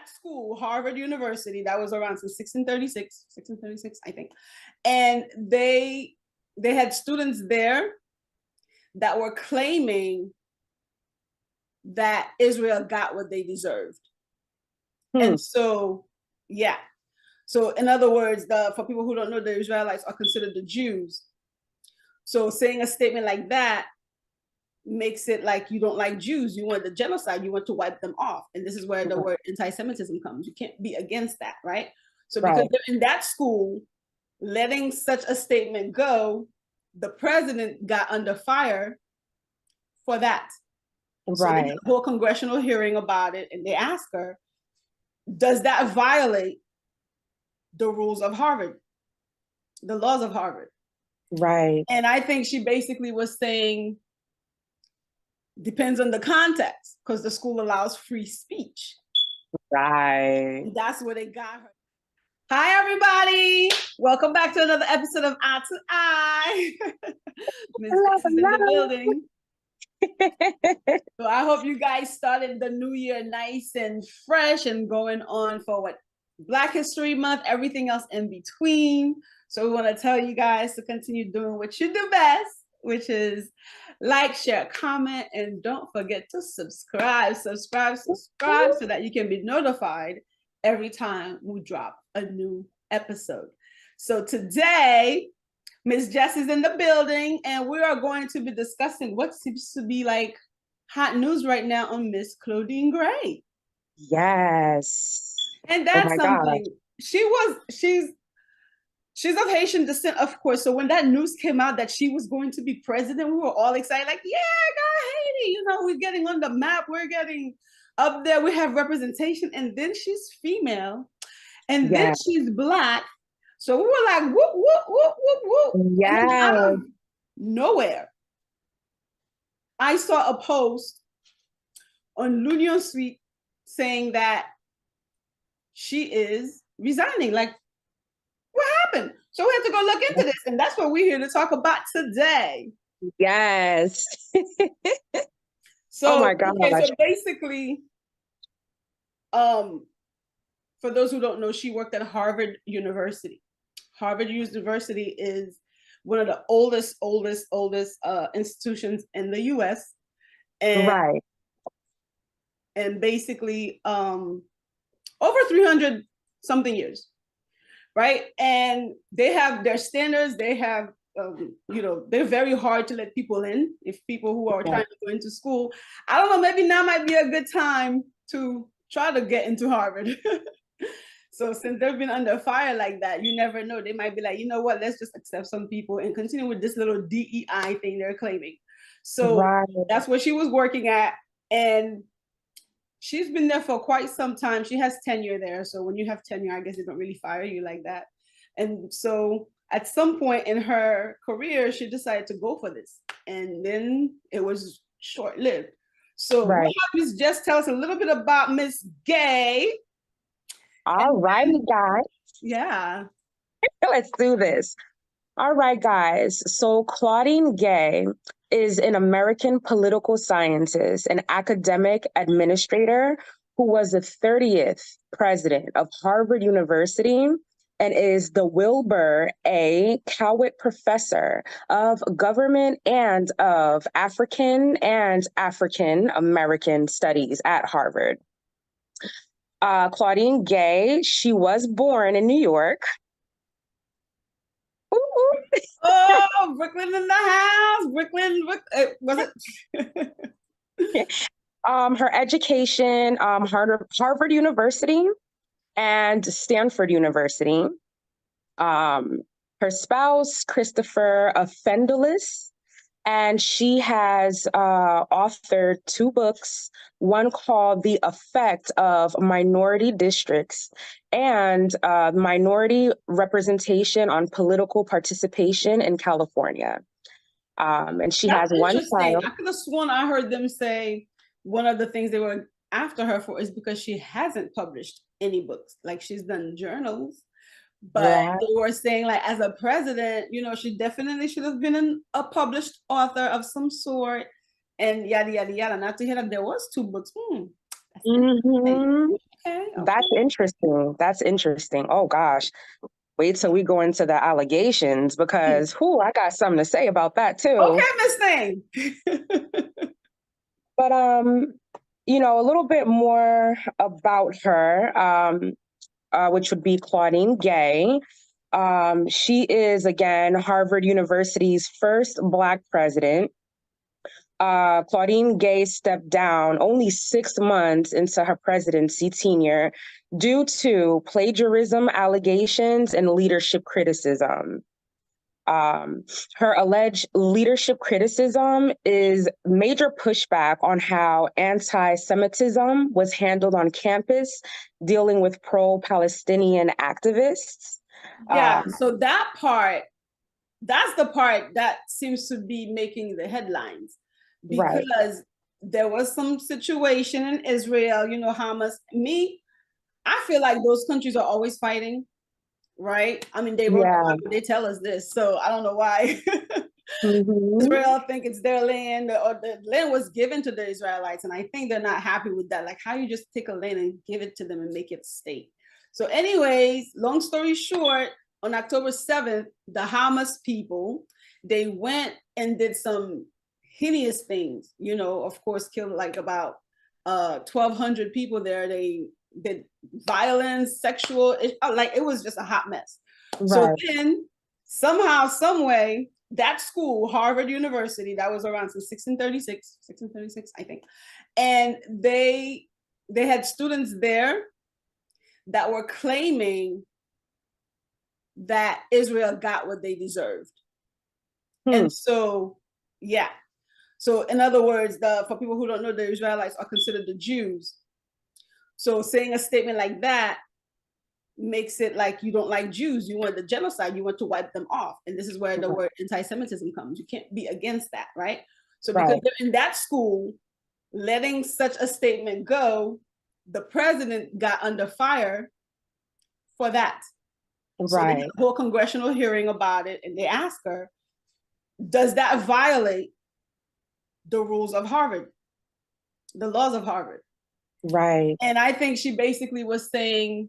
that school, Harvard University, that was around since 1636, I think. And they had students there that were claiming that Israel got what they deserved. And so, yeah. So in other words, for people who don't know, the Israelites are considered the Jews. So saying a statement like that makes it like you don't like Jews, you want the genocide, you want to wipe them off. And this is where the word anti-Semitism comes. You can't be against that, right? So because they're in that school, letting such a statement go, the president got under fire for that. So they had a whole congressional hearing about it, and they asked her, does that violate the rules of Harvard, the laws of Harvard? Right. And I think she basically was saying, depends on the context, because the school allows free speech. Right. And that's where they got her. Hi, everybody. Welcome back to another episode of Eye to Eye. Miss Jess is in the building. So I hope you guys started the new year nice and fresh and going on for what? Black History Month, everything else in between. So we want to tell you guys to continue doing what you do best, which is like, share, comment, and don't forget to subscribe so that you can be notified every time we drop a new episode. So today, Miss Jess is in the building, and we are going to be discussing what seems to be like hot news right now on Miss Claudine Gay. Yes. And that's something. She's of Haitian descent, of course. So when that news came out that she was going to be president, we were all excited, like, yeah, go Haiti. You know, we're getting on the map. We're getting up there. We have representation. And then she's female. And then she's Black. So we were like, whoop, whoop, whoop, whoop, whoop. Yeah. And then out of nowhere, I saw a post on L'Union Suite saying that she is resigning. Like, what happened? So we had to go look into this, and that's what we're here to talk about today. Yes. So, oh my God. Okay, so basically, for those who don't know, she worked at Harvard University. Harvard University is one of the oldest institutions in the U.S. And, and basically, over 300 something years. Right. And they have their standards. They have, you know, they're very hard to let people in. If people who are trying to go into school, I don't know, maybe now might be a good time to try to get into Harvard. So since they've been under fire like that, you never know. They might be like, you know what, let's just accept some people and continue with this little DEI thing they're claiming. So that's what she was working at. And she's been there for quite some time. She has tenure there. So when you have tenure, I guess they don't really fire you like that. And so at some point in her career, she decided to go for this. And then it was short-lived. So Miss Jess, tell us a little bit about Miss Gay. All right, guys. Yeah. Let's do this. All right, guys. So Claudine Gay is an American political scientist and academic administrator who was the 30th president of Harvard University and is the Wilbur A. Cowett Professor of Government and of African American Studies at Harvard. Claudine Gay, she was born in New York. Oh, Brooklyn in the house. Brooklyn, was it? Her education, Harvard University and Stanford University. Her spouse, Christopher Fendelis, and she has authored 2 books, one called The Effect of Minority Districts and Minority Representation on Political Participation in California. And she has one child. I could have sworn I heard them say one of the things they were after her for is because she hasn't published any books. Like, she's done journals. But they were saying, like, as a president, you know, she definitely should have been a published author of some sort, and yada, yada, yada. Not to hear that there was 2 books. Okay. That's interesting. That's interesting. Oh gosh. Wait till we go into the allegations because I got something to say about that too. Okay, Miss Thing. But a little bit more about her, which would be Claudine Gay. She is again Harvard University's first Black president. Claudine Gay stepped down only 6 months into her presidency tenure due to plagiarism allegations and leadership criticism. Her alleged leadership criticism is major pushback on how anti-Semitism was handled on campus, dealing with pro-Palestinian activists. Yeah, so that's the part that seems to be making the headlines, because Right. there was some situation in Israel, Hamas. I feel like those countries are always fighting, right? I mean, they wrote the Yeah. Bible, they tell us this, so I don't know why. Mm-hmm. Israel think it's their land, or the land was given to the Israelites, and I think they're not happy with that. Like, how you just take a land and give it to them and make it state. So anyways, long story short, on October 7th, the Hamas people, they went and did some hideous things, of course, killed like about 1,200 people there. They did violence, sexual, like it was just a hot mess. So Right. then somehow, some way, that school, Harvard University, that was around since 1636, I think. And they had students there that were claiming that Israel got what they deserved. And so, yeah. So in other words, for people who don't know, the Israelites are considered the Jews. So saying a statement like that makes it like you don't like Jews, you want the genocide, you want to wipe them off. And this is where the word anti-Semitism comes. You can't be against that, right? So because they're in that school, letting such a statement go, the president got under fire for that. So they did a whole congressional hearing about it, and they asked her, does that violate the rules of Harvard, the laws of Harvard? Right. And I think she basically was saying,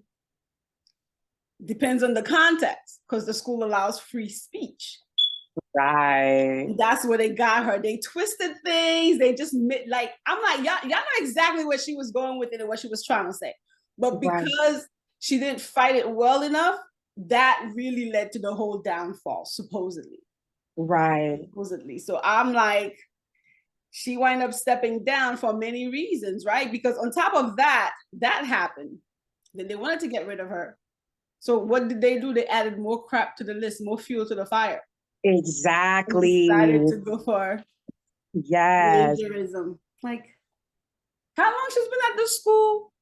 depends on the context, because the school allows free speech. Right. And that's where they got her. They twisted things. They just like, I'm like, y'all know exactly where she was going with it and what she was trying to say. But because she didn't fight it well enough, that really led to the whole downfall, supposedly. Right. Supposedly. So I'm like, she wound up stepping down for many reasons, right? Because on top of that happened. Then they wanted to get rid of her. So what did they do? They added more crap to the list, more fuel to the fire. Exactly. And decided to go for plagiarism. Like, how long she's been at the school?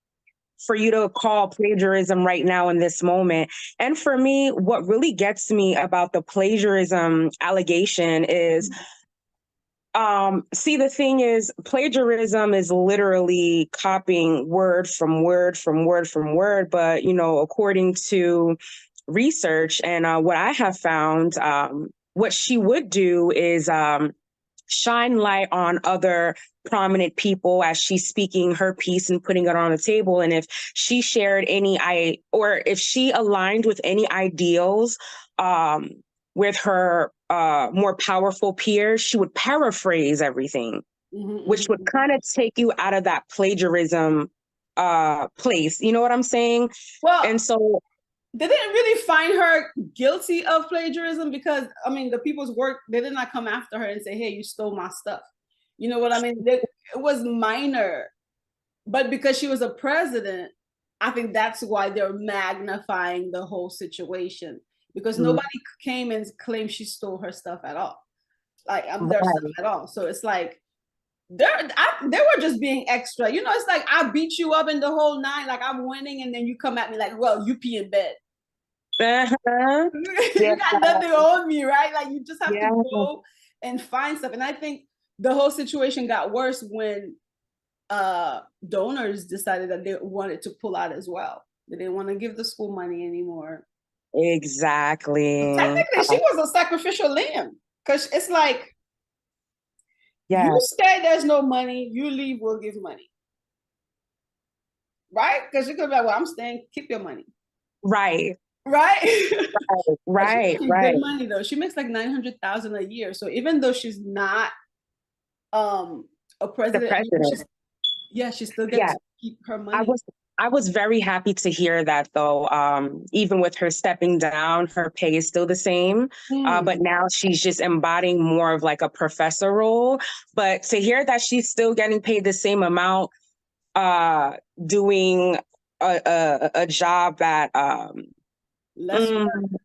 For you to call plagiarism right now in this moment. And for me, what really gets me about the plagiarism allegation is, see, the thing is, plagiarism is literally copying word from word from word from word. But, according to research and what I have found, what she would do is shine light on other prominent people as she's speaking her piece and putting it on the table. And if she shared or if she aligned with any ideals with her more powerful peers, she would paraphrase everything, which would kind of take you out of that plagiarism place. You know what I'm saying? Well, and so they didn't really find her guilty of plagiarism because, I mean, the people's work, they did not come after her and say, hey, you stole my stuff. You know what I mean? It was minor. But because she was a president, I think that's why they're magnifying the whole situation, because nobody came and claimed she stole her stuff at all. Like, their stuff at all. So it's like, they were just being extra. It's like, I beat you up in the whole nine, like I'm winning, and then you come at me like, well, you pee in bed. You got nothing on me, right? Like, you just have to go and find stuff. And I think the whole situation got worse when donors decided that they wanted to pull out as well. They didn't want to give the school money anymore. Exactly. But technically, she was a sacrificial lamb, because it's like, you stay, there's no money. You leave, we'll give money. right? Because you could be like, well, I'm staying, keep your money. Right. Right? Right. She's good money though. She makes like 900,000 a year. So even though she's not a president, she still gets to keep her money. I was very happy to hear that though. Even with her stepping down, her pay is still the same. But now she's just embodying more of like a professor role. But to hear that she's still getting paid the same amount, doing a job that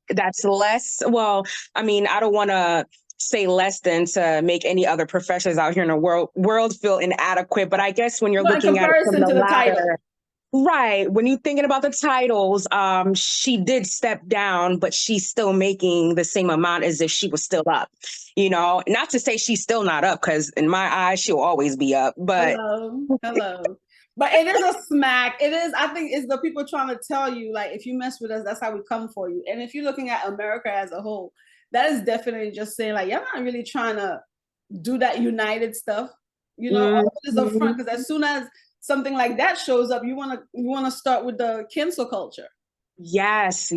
that's less. Well, I mean, I don't want to say less than to make any other professors out here in the world feel inadequate. But I guess when you're looking at it from the latter, right, when you're thinking about the titles, she did step down, but she's still making the same amount as if she was still up. You know, not to say she's still not up, because in my eyes, she'll always be up. But hello. But it is a smack. It is, I think it's the people trying to tell you, like, if you mess with us, that's how we come for you. And if you're looking at America as a whole, that is definitely just saying, like, you're not really trying to do that united stuff. You know, all of it is up front, because as soon as something like that shows up, you wanna start with the cancel culture. Yes.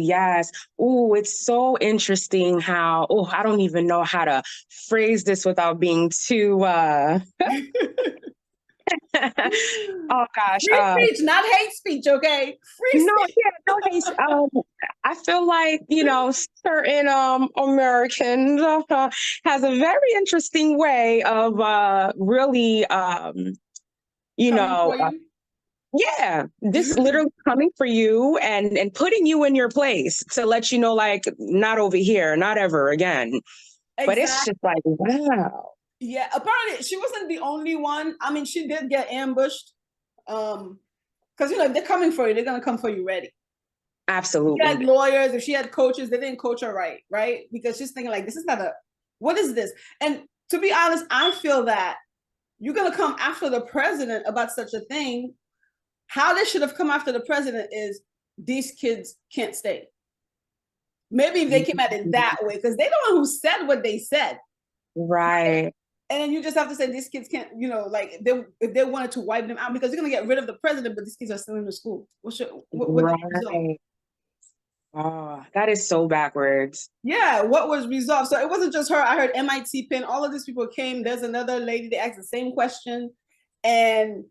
Oh, it's so interesting how, I don't even know how to phrase this without being too oh gosh. Free speech, not hate speech, okay? Free speech. No hate. I feel like, certain Americans has a very interesting way of really this literally coming for you and putting you in your place to let you know, like, not over here, not ever again. Exactly. But it's just like, wow. Yeah, apparently she wasn't the only one. I mean, she did get ambushed. Because if they're coming for you, they're gonna come for you ready. Absolutely. If she had lawyers, if she had coaches, they didn't coach her right? Because she's thinking like, this is not what is this? And to be honest, I feel that you're gonna come after the president about such a thing. How they should have come after the president is these kids can't stay. Maybe if they came at it that way, because they're the one who said what they said. Right. And then you just have to say these kids can't, like if they wanted to wipe them out, because you're gonna get rid of the president, but these kids are still in the school. Right. Oh, that is so backwards. Yeah, what was resolved? So it wasn't just her. I heard MIT Penn, all of these people came. There's another lady, they asked the same question, and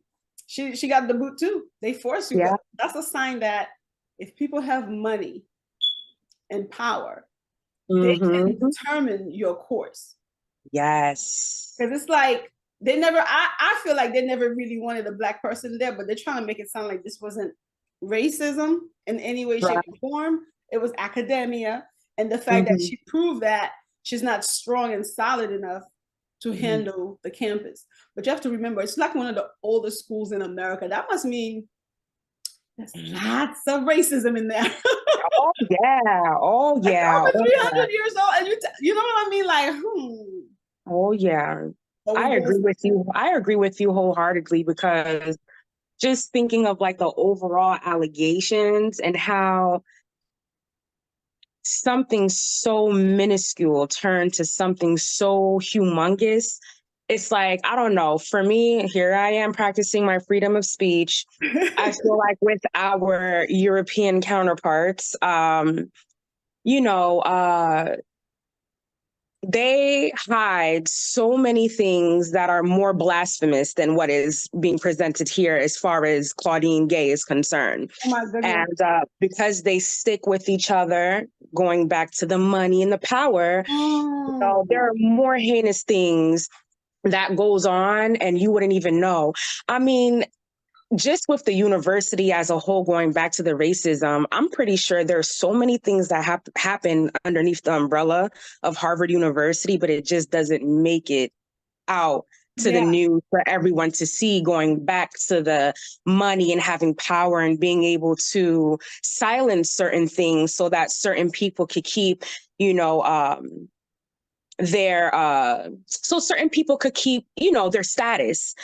she got the boot too. They force you. Yeah. That's a sign that if people have money and power, they can determine your course. Yes. Because it's like I feel like they never really wanted a Black person there, but they're trying to make it sound like this wasn't racism in any way, shape, or form. It was academia. And the fact that she proved that she's not strong and solid enough to handle the campus. But you have to remember, it's like one of the oldest schools in America. That must mean there's lots of racism in there. Oh, yeah. Like over 300 years old. And you know what I mean? Like, Oh, yeah. I agree with you. I agree with you wholeheartedly, because just thinking of like the overall allegations and how something so minuscule turned to something so humongous. It's like, I don't know, for me, here I am practicing my freedom of speech. I feel like with our European counterparts, they hide so many things that are more blasphemous than what is being presented here as far as Claudine Gay is concerned. Oh my goodness. And because they stick with each other, going back to the money and the power, there are more heinous things that goes on and you wouldn't even know. I mean, just with the university as a whole, going back to the racism, I'm pretty sure there's so many things that happen underneath the umbrella of Harvard University, but it just doesn't make it out to the news for everyone to see, going back to the money and having power and being able to silence certain things so that certain people could keep, so certain people could keep, their status.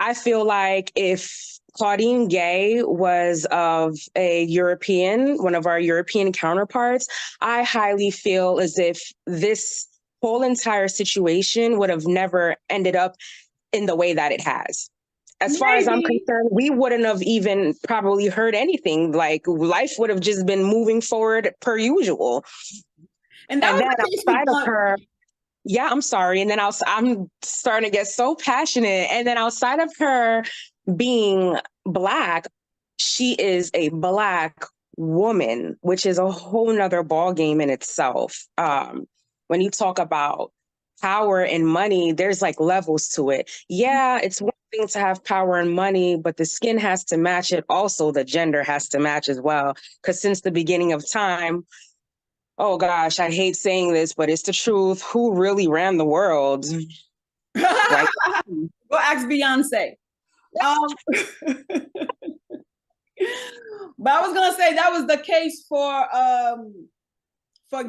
I feel like if Claudine Gay was of one of our European counterparts, I highly feel as if this whole entire situation would have never ended up in the way that it has. as far as I'm Maybe. concerned, we wouldn't have even probably heard anything. Like life would have just been moving forward per usual. And that And was then the case with outside of her, yeah, I'm sorry. And then I'm starting to get so passionate. And then outside of her being Black, she is a Black woman, which is a whole nother ball game in itself. When you talk about power and money, there's like levels to it. Yeah, it's one thing to have power and money, but the skin has to match it. Also, the gender has to match as well. Because since the beginning of time, oh gosh, I hate saying this, but it's the truth. Who really ran the world? Right? Go ask Beyonce. But I was gonna say that was the case for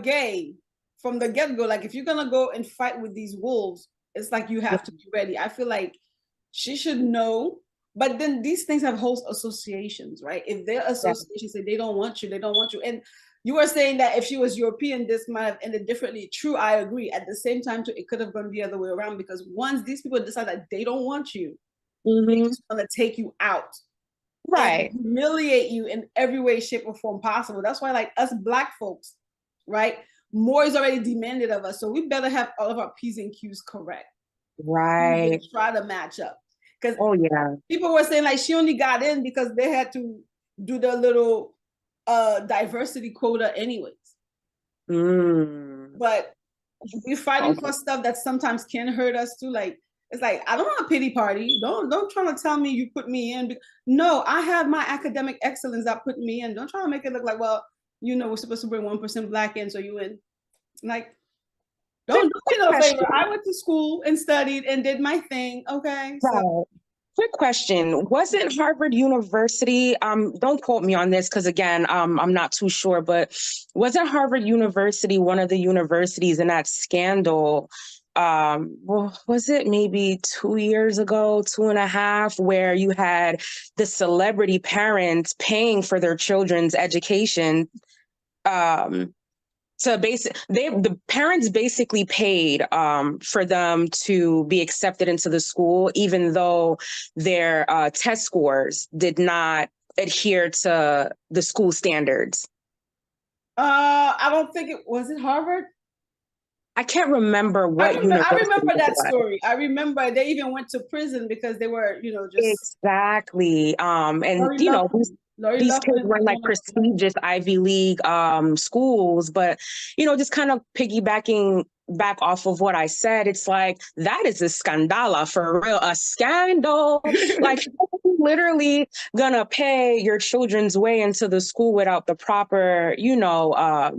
Gay from the get-go. Like if you're gonna go and fight with these wolves, it's like you have to be ready. I feel like she should know. But then these things have host associations, right? If their associations say they don't want you, they don't want you. And you were saying that if she was European, this might have ended differently. True, I agree. At the same time, too, it could have gone the other way around because once these people decide that they don't want you, they just want to take you out. Right. And humiliate you in every way, shape, or form possible. That's why, like us Black folks, right? More is already demanded of us. So we better have all of our P's and Q's correct. Right. Try to match up. Because people were saying like she only got in because they had to do the little diversity quota anyways. But we're fighting for stuff that sometimes can hurt us too. Like it's like I don't want a pity party. Don't try to tell me you put me in. No, I have my academic excellence that put me in. Don't try to make it look like, well, you know, we're supposed to bring 1% Black in, so you in. Like, don't do me no favor. I went to school and studied and did my thing. Okay. So quick question. Wasn't Harvard University, don't quote me on this because again, I'm not too sure, but wasn't Harvard University one of the universities in that scandal? Well, was it maybe 2 years ago, 2.5, where you had the celebrity parents paying for their children's education? The parents basically paid for them to be accepted into the school, even though their test scores did not adhere to the school standards. I don't think it was Harvard. I can't remember what I remember that story. I remember they even went to prison because they were, you know, just exactly. And you know, these kids were in like prestigious Ivy League schools, but you know, just kind of piggybacking back off of what I said, it's like that is a scandala for real, a scandal. Like literally gonna pay your children's way into the school without the proper, you know,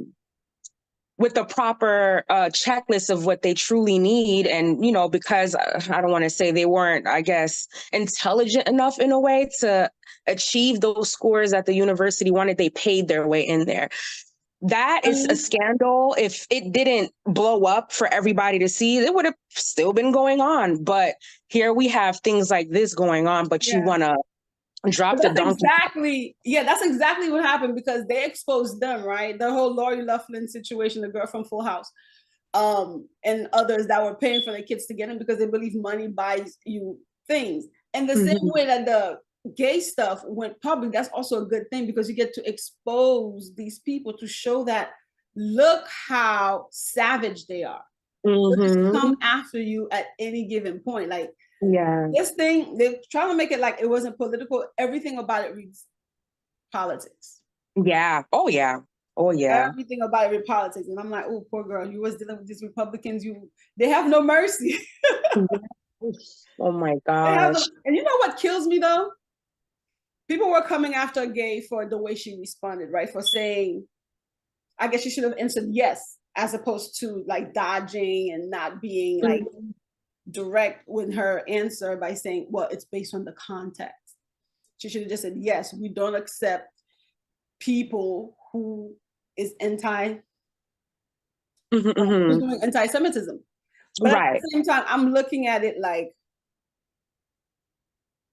with the proper checklist of what they truly need. And, you know, because I don't want to say they weren't, I guess, intelligent enough in a way to achieve those scores that the university wanted, they paid their way in there. That is a scandal. If it didn't blow up for everybody to see, it would have still been going on. But here we have things like this going on, but you want to drop the donkey. That's exactly what happened because they exposed them, right? The whole Lori Loughlin situation, the girl from Full House, and others that were paying for their kids to get in because they believe money buys you things. And the same way that the gay stuff went public, that's also a good thing because you get to expose these people to show that look how savage they are. They'll just come after you at any given point. Like this thing, they're trying to make it like it wasn't political. Everything about it reads politics. Yeah. Oh yeah. Oh yeah. Everything about it reads politics. And I'm like, oh, poor girl, you was dealing with these Republicans. They have no mercy. Oh my gosh. And you know what kills me though? People were coming after Gay for the way she responded, right? For saying, I guess she should have answered yes, as opposed to like dodging and not being like direct with her answer by saying, well, it's based on the context. She should have just said, yes, we don't accept people who is anti-Semitism. But at the same time, I'm looking at it like,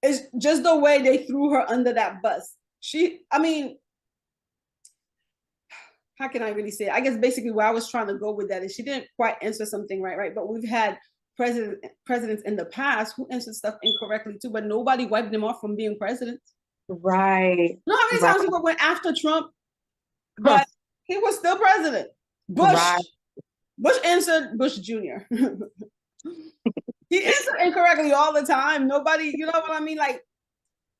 it's just the way they threw her under that bus. How can I really say it? I guess basically where I was trying to go with that is she didn't quite answer something right? But we've had presidents in the past who answered stuff incorrectly too, but nobody wiped them off from being presidents. Right. You know how many times people went after Trump, but he was still president. Bush answered Bush Jr. He answered incorrectly all the time. Nobody, you know what I mean? Like,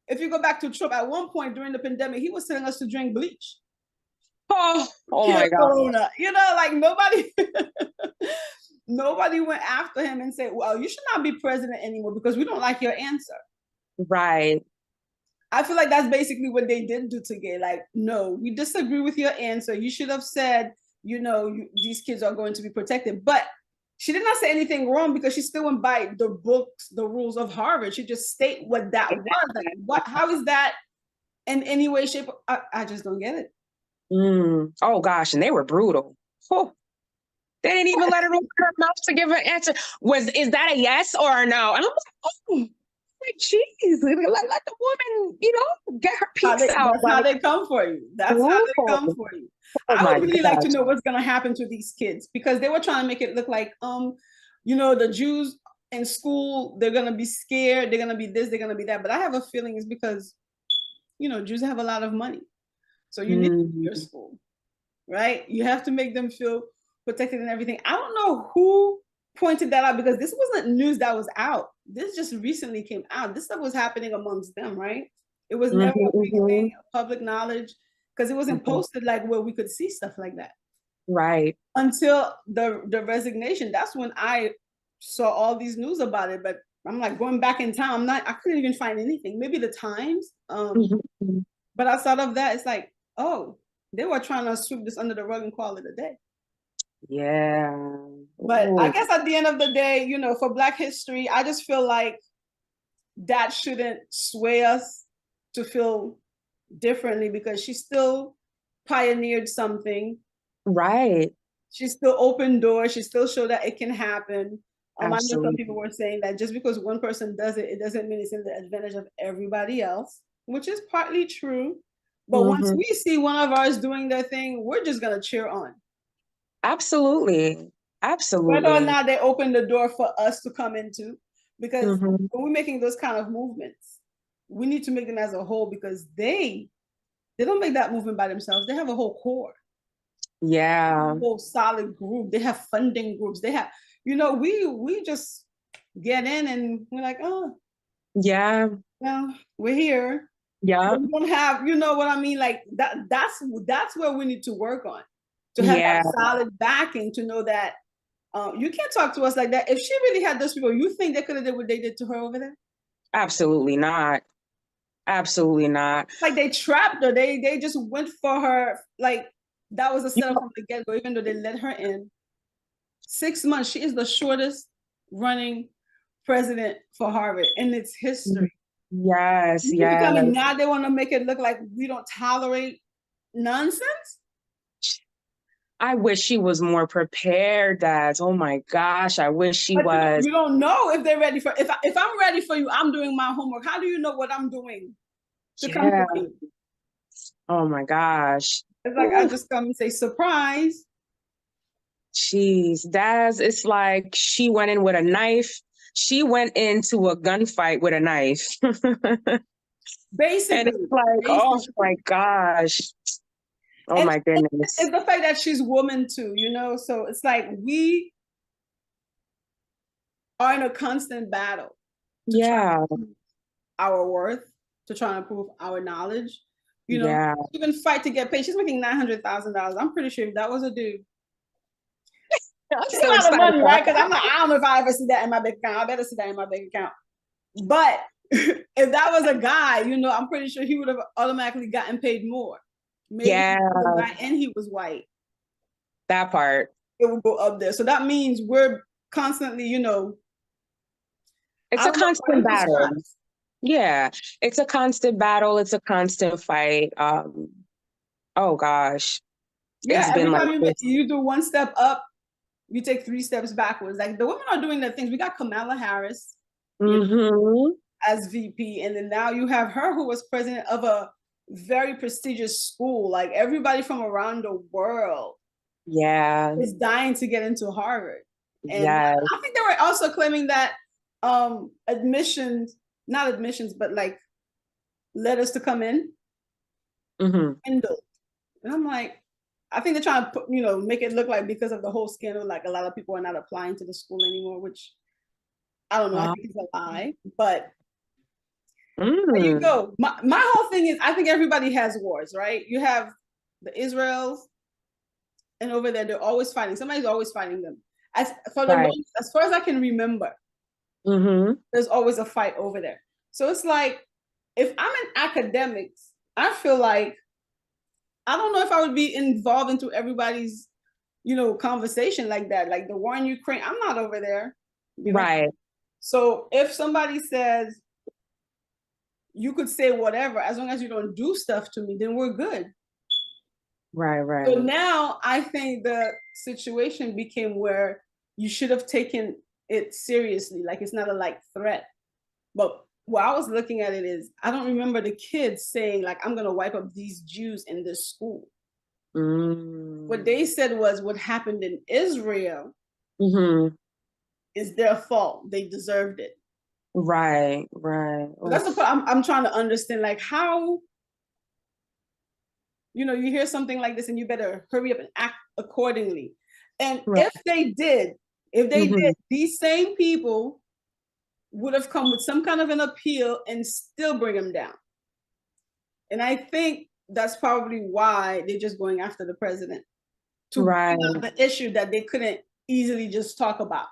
if you go back to Trump, at one point during the pandemic, he was telling us to drink bleach. Oh my God. Corona. You know, like nobody went after him and said, well, you should not be president anymore because we don't like your answer. Right. I feel like that's basically what they did do to Gay. Like, no, we disagree with your answer. You should have said, you know, these kids are going to be protected. But she did not say anything wrong because she still went by the books, the rules of Harvard. She just state what that was. How is that in any way, shape? I just don't get it. Oh gosh, and they were brutal. Oh, they didn't even let her open her mouth to give an answer. Is that a yes or a no? And I'm like, geez, let the woman, you know, get her piece out. That's how they come for you. That's how they come for you. I would really like to know what's going to happen to these kids because they were trying to make it look like, you know, the Jews in school, they're going to be scared. They're going to be this, they're going to be that. But I have a feeling it's because, you know, Jews have a lot of money. So you need your school, right? You have to make them feel protected and everything. I don't know who pointed that out because this wasn't news that was out. This just recently came out. This stuff was happening amongst them, right? It was never a big thing, public knowledge, because it wasn't posted like where we could see stuff like that. Right. Until the resignation. That's when I saw all these news about it. But I'm like going back in time. I couldn't even find anything. Maybe the Times. But outside of that, it's like, oh, they were trying to sweep this under the rug and call it a day. Yeah. But I guess at the end of the day, you know, for Black history, I just feel like that shouldn't sway us to feel differently because she still pioneered something. Right. She still opened doors. She still showed that it can happen. I know some people were saying that just because one person does it, it doesn't mean it's in the advantage of everybody else, which is partly true. But once we see one of ours doing their thing, we're just going to cheer on. Absolutely. Absolutely. Whether or not they open the door for us to come into, because when we're making those kind of movements, we need to make them as a whole because they don't make that movement by themselves. They have a whole core. Yeah. A whole solid group. They have funding groups. They have, you know, we just get in and we're like, oh, yeah, well, we're here. Yeah. We don't have, you know what I mean? Like that's where we need to work on. To have that solid backing to know that you can't talk to us like that. If she really had those people, you think they could have did what they did to her over there? Absolutely not. Absolutely not. Like they trapped her. They just went for her. Like that was a setup from the get-go, even though they let her in. 6 months. She is the shortest running president for Harvard in its history. Yes, I mean, now they want to make it look like we don't tolerate nonsense. I wish she was more prepared, Dad. Oh my gosh, I wish she was. You don't know if they're ready for. If I'm ready for you, I'm doing my homework. How do you know what I'm doing to come to me? Oh my gosh. It's like I just come and say surprise. Jeez, Daz, it's like she went in with a knife. She went into a gunfight with a knife. Basically. And it's like, oh my gosh. Oh my goodness. It's the fact that she's woman too, you know? So it's like we are in a constant battle. Yeah. Our worth, to try and prove our knowledge. You know, even fight to get paid. She's making $900,000. I'm pretty sure if that was a dude. It's a lot of money, right? Because I'm like, I don't know if I ever see that in my bank account. I better see that in my bank account. But if that was a guy, you know, I'm pretty sure he would have automatically gotten paid more. Maybe he was a guy and he was white. That part. It would go up there. So that means we're constantly, you know. It's a constant battle. Yeah, it's a constant battle. It's a constant fight. Oh gosh. Yeah, it's been every time you do one step up, you take 3 steps backwards. Like the women are doing their things. We got Kamala Harris as VP, and then now you have her who was president of a very prestigious school. Like everybody from around the world, is dying to get into Harvard. And Yes. I think they were also claiming that admissions, not admissions, but like letters to come in, dwindled. And I'm like, I think they're trying to put, make it look like because of the whole scandal, like a lot of people are not applying to the school anymore, which I don't know. I think it's a lie, but there you go. My whole thing is, I think everybody has wars, right? You have the Israels, and over there, they're always fighting. Somebody's always fighting them. As far as I can remember, there's always a fight over there. So it's like, if I'm in academics, I feel like I don't know if I would be involved into everybody's, conversation like that. Like the war in Ukraine, I'm not over there. Right. So if somebody says you could say whatever, as long as you don't do stuff to me, then we're good. Right. So now I think the situation became where you should have taken it seriously. Like it's not a like threat. But what I was looking at it is, I don't remember the kids saying like, I'm going to wipe up these Jews in this school. What they said was what happened in Israel is their fault. They deserved it. Right. So that's the part I'm trying to understand, like how, you hear something like this and you better hurry up and act accordingly. And if they did, these same people would have come with some kind of an appeal and still bring them down. And I think that's probably why they're just going after the president to bring up the issue that they couldn't easily just talk about.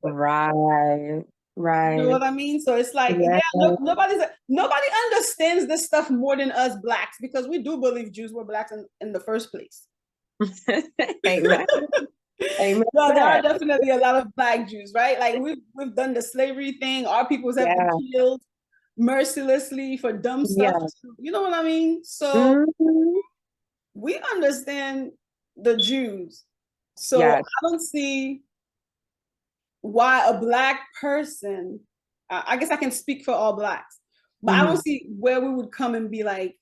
Right. You know what I mean? So it's like, nobody understands this stuff more than us Blacks, because we do believe Jews were Blacks in the first place. Amen. Amen. Well, there are definitely a lot of Black Jews, right? Like we've done the slavery thing. Our peoples have been killed mercilessly for dumb stuff. You know what I mean? So we understand the Jews. So I don't see why a Black person, I guess I can speak for all Blacks, but I don't see where we would come and be like,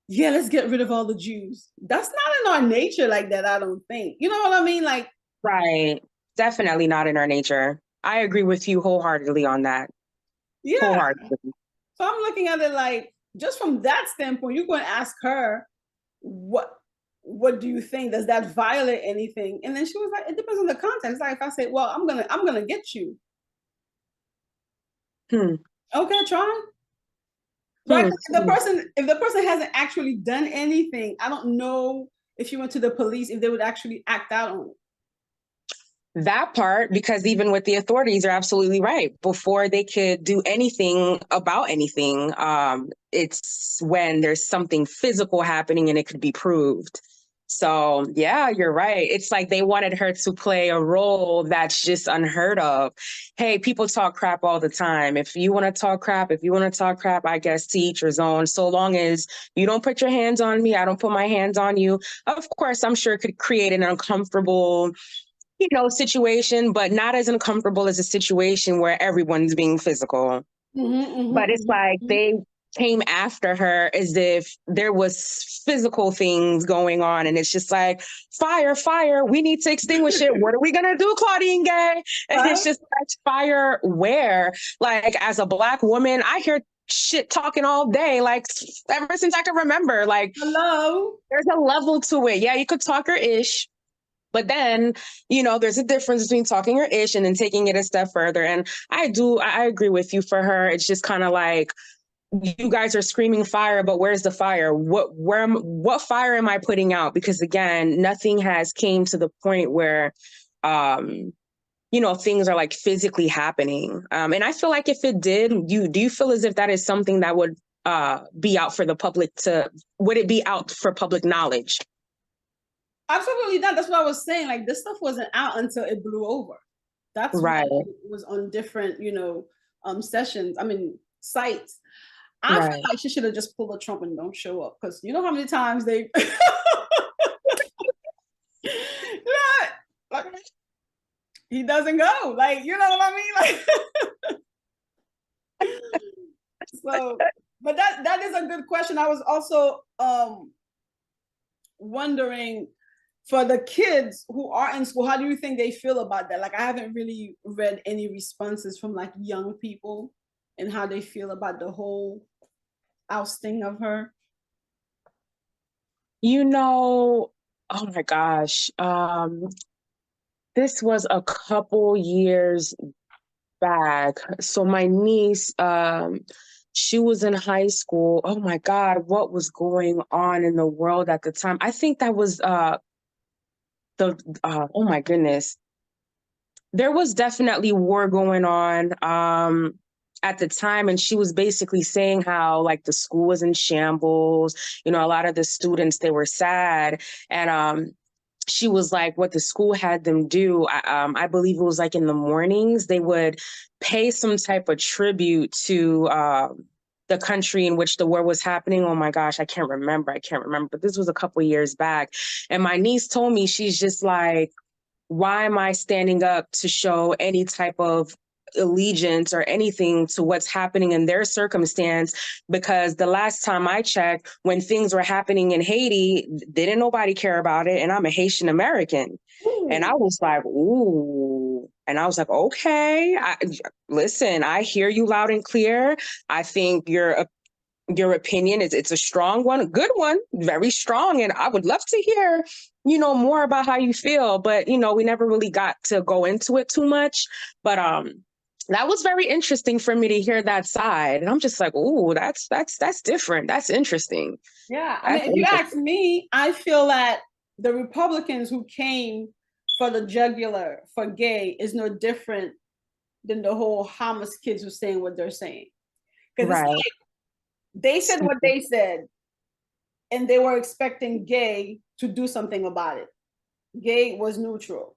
yeah, let's get rid of all the Jews. That's not in our nature like that, I don't think. You know what I mean? Like, right. Definitely not in our nature. I agree with you wholeheartedly on that. Yeah. Wholeheartedly. So I'm looking at it like, just from that standpoint, you're going to ask her, what do you think? Does that violate anything? And then she was like, it depends on the context. It's like if I say, well, I'm gonna get you. Okay, try. Right. If the person hasn't actually done anything, I don't know if you went to the police, if they would actually act out on it. That part, because even with the authorities, are absolutely right. Before they could do anything about anything, it's when there's something physical happening and it could be proved. So, yeah, you're right. It's like they wanted her to play a role that's just unheard of. Hey, people talk crap all the time. If you want to talk crap, I guess to each his own. So long as you don't put your hands on me, I don't put my hands on you. Of course, I'm sure it could create an uncomfortable situation, but not as uncomfortable as a situation where everyone's being physical. But it's like they came after her as if there was physical things going on. And it's just like, fire, we need to extinguish it. What are we going to do, Claudine Gay? And it's just like, fire where? Like, as a Black woman, I hear shit talking all day, like ever since I can remember. Like, hello, there's a level to it. Yeah, you could talk your ish. But then, there's a difference between talking your ish and then taking it a step further. And I agree with you. For her, it's just kind of like, you guys are screaming fire, but where's the fire? What fire am I putting out? Because again, nothing has came to the point where, things are like physically happening. And I feel like if it did, do you feel as if that is something that would be out for the public would it be out for public knowledge? Absolutely not. That's what I was saying. Like, this stuff wasn't out until it blew over. That's right. It was on different, sessions. I mean, sites. I feel like she should have just pulled a Trump and don't show up, because you know how many times they. Like, he doesn't go. Like, you know what I mean? Like, so, but that is a good question. I was also wondering, for the kids who are in school, how do you think they feel about that? Like, I haven't really read any responses from like young people and how they feel about the whole ousting of her. You know, oh my gosh. This was a couple years back. So my niece, she was in high school. Oh my God, what was going on in the world at the time? I think that was oh my goodness. There was definitely war going on at the time, and she was basically saying how like the school was in shambles. You know, a lot of the students, they were sad, and she was like, what the school had them do, I believe it was like in the mornings, they would pay some type of tribute to the country in which the war was happening. Oh my gosh, I can't remember. But this was a couple years back. And my niece told me, she's just like, why am I standing up to show any type of allegiance or anything to what's happening in their circumstance? Because the last time I checked, when things were happening in Haiti, didn't nobody care about it. And I'm a Haitian American. Ooh. And I was like, ooh. And I was like, okay, listen, I hear you loud and clear. I think your opinion is, it's a strong one, a good one, very strong. And I would love to hear, you know, more about how you feel. But, you know, we never really got to go into it too much. But that was very interesting for me to hear that side. And I'm just like, oh, that's different. That's interesting. Yeah. I mean, if you ask me, I feel that the Republicans who came for the jugular for Gay is no different than the whole Hamas kids who saying what they're saying. Because it's like, they said what they said, and they were expecting Gay to do something about it. Gay was neutral.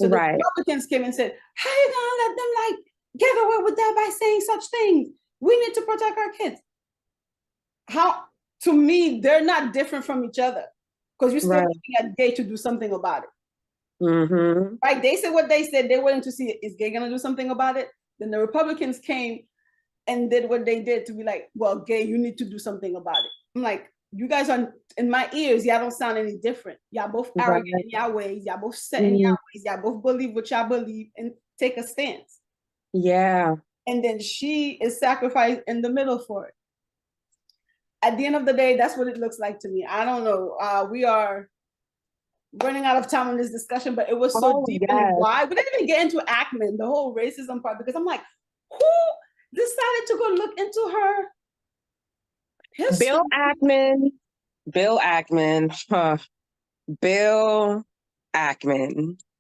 So the Republicans came and said, how are you gonna let them like get away with that by saying such things? We need to protect our kids. How, to me, they're not different from each other, because you're still looking at Gay to do something about it. Mm-hmm. Right? They said what they said. They're willing to see it. Is Gay gonna do something about it? Then the Republicans came and did what they did to be like, well, Gay, you need to do something about it. I'm like, you guys are in my ears, y'all don't sound any different. Y'all both arrogant in y'all ways, y'all both set in y'all ways, y'all both believe what y'all believe and take a stance. Yeah. And then she is sacrificed in the middle for it. At the end of the day, that's what it looks like to me. I don't know. We are running out of time on this discussion, but it was so deep and wide. We didn't even get into Ackman, the whole racism part, because I'm like, who decided to go look into her history? Bill Ackman.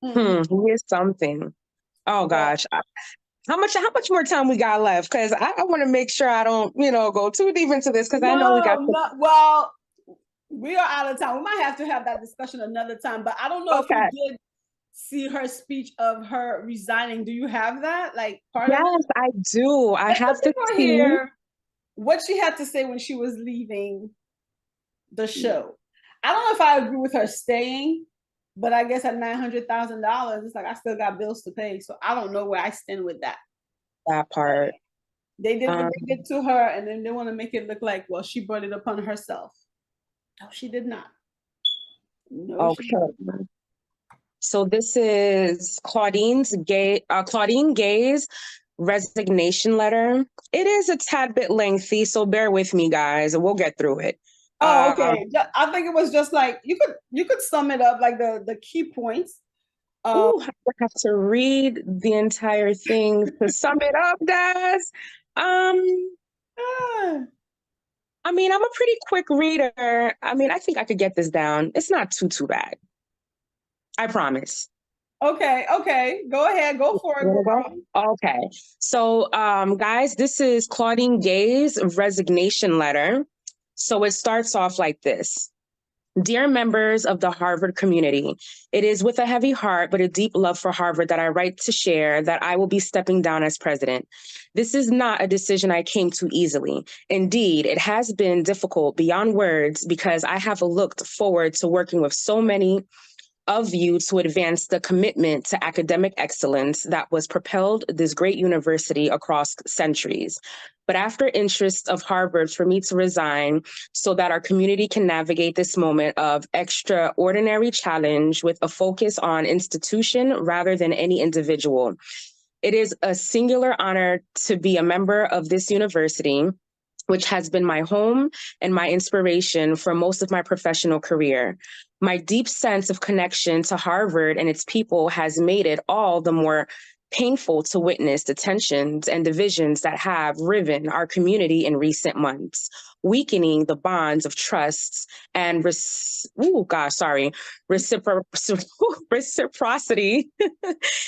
He is something. Oh gosh. How much more time we got left? Because I want to make sure I don't, you know, go too deep into this, because I know we got well, we are out of time. We might have to have that discussion another time, but I don't know if you did see her speech of her resigning. Do you have that? Like part of it? I do. I have to hear what she had to say when she was leaving the show. I don't know if I agree with her staying, but I guess at $900,000, it's like I still got bills to pay. So I don't know where I stand with that. That part. They did what they did to her, and then they want to make it look like, well, she brought it upon herself. No, she did not. No, okay. So this is Claudine Gay's resignation letter. It is a tad bit lengthy, so bear with me, guys. We'll get through it. Oh, okay. I think it was just like you could sum it up like the key points. I have to read the entire thing to sum it up, guys. I mean, I'm a pretty quick reader. I mean, I think I could get this down. It's not too bad. I promise. Okay. Go ahead. Go for it. Okay. So, guys, this is Claudine Gay's resignation letter. So it starts off like this. Dear members of the Harvard community, it is with a heavy heart but a deep love for Harvard that I write to share that I will be stepping down as president. This is not a decision I came to easily. Indeed, it has been difficult beyond words because I have looked forward to working with so many of you to advance the commitment to academic excellence that was propelled this great university across centuries. But after interest of Harvard for me to resign so that our community can navigate this moment of extraordinary challenge with a focus on institution rather than any individual. It is a singular honor to be a member of this university, which has been my home and my inspiration for most of my professional career. My deep sense of connection to Harvard and its people has made it all the more painful to witness the tensions and divisions that have riven our community in recent months, weakening the bonds of trusts and reciprocity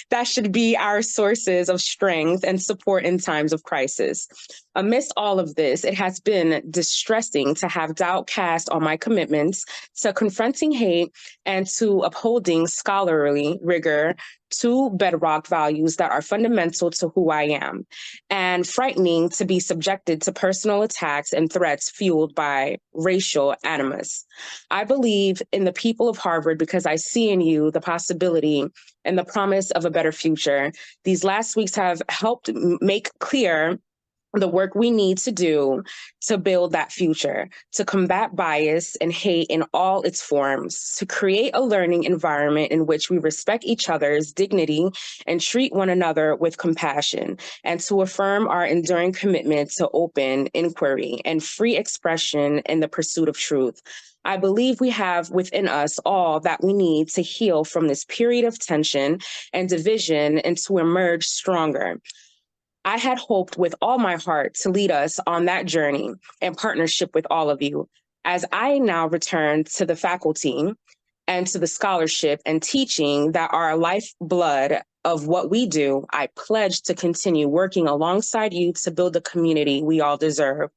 that should be our sources of strength and support in times of crisis. Amidst all of this, it has been distressing to have doubt cast on my commitments to confronting hate and to upholding scholarly rigor, two bedrock values that are fundamental to who I am, and frightening to be subjected to personal attacks and threats fueled by racial animus. I believe in the people of Harvard because I see in you the possibility and the promise of a better future. These last weeks have helped make clear the work we need to do to build that future, to combat bias and hate in all its forms, to create a learning environment in which we respect each other's dignity and treat one another with compassion, and to affirm our enduring commitment to open inquiry and free expression in the pursuit of truth. I believe we have within us all that we need to heal from this period of tension and division and to emerge stronger. I had hoped with all my heart to lead us on that journey in partnership with all of you. As I now return to the faculty and to the scholarship and teaching that are lifeblood of what we do, I pledge to continue working alongside you to build the community we all deserve.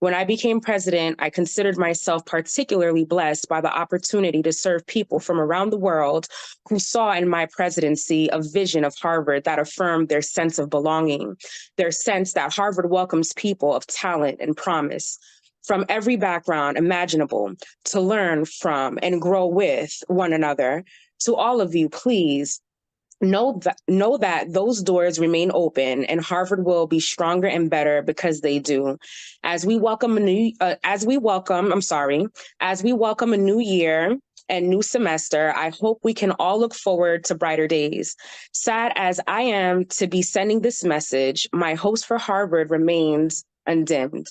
When I became president, I considered myself particularly blessed by the opportunity to serve people from around the world who saw in my presidency a vision of Harvard that affirmed their sense of belonging, their sense that Harvard welcomes people of talent and promise from every background imaginable to learn from and grow with one another. To all of you, please know that those doors remain open and Harvard will be stronger and better because they do. As we welcome a new year and new semester, I hope we can all look forward to brighter days. Sad as I am to be sending this message, my hopes for Harvard remains undimmed.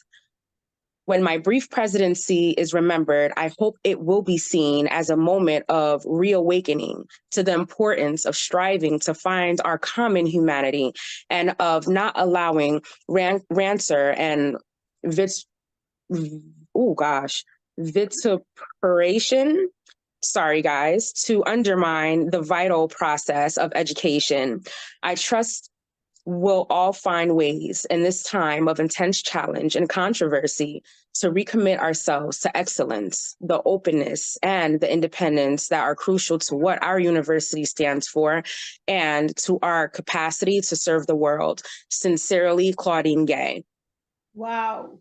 When my brief presidency is remembered, I hope it will be seen as a moment of reawakening to the importance of striving to find our common humanity and of not allowing rancor and vituperation, sorry guys, to undermine the vital process of education. I trust we'll all find ways in this time of intense challenge and controversy to recommit ourselves to excellence, the openness, and the independence that are crucial to what our university stands for and to our capacity to serve the world. Sincerely, Claudine Gay. Wow.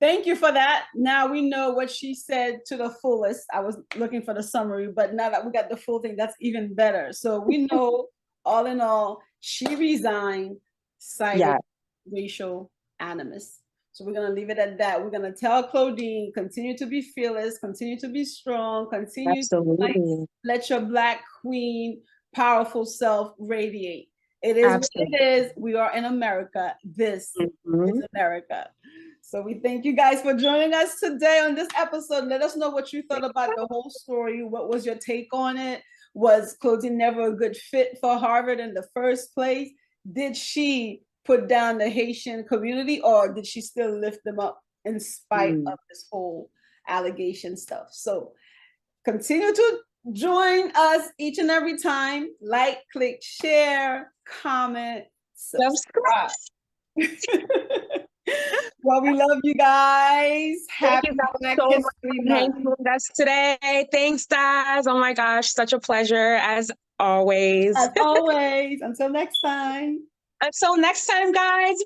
Thank you for that. Now we know what she said to the fullest. I was looking for the summary, but now that we got the full thing, that's even better. So we know, all in all, she resigned, citing racial animus. So we're going to leave it at that. We're going to tell Claudine, continue to be fearless, continue to be strong, continue to let your Black queen, powerful self radiate. It is what it is. We are in America. This is America. So we thank you guys for joining us today on this episode. Let us know what you thought about the whole story. What was your take on it? Was Claudine never a good fit for Harvard in the first place? Did she put down the Haitian community, or did she still lift them up in spite of this whole allegation stuff? So continue to join us each and every time. Like, click, share, comment, subscribe. Well, we love you guys. Thank you guys so much for hanging with us today. Thanks, guys. Oh my gosh, such a pleasure as always. As always. Until next time. Until next time, guys.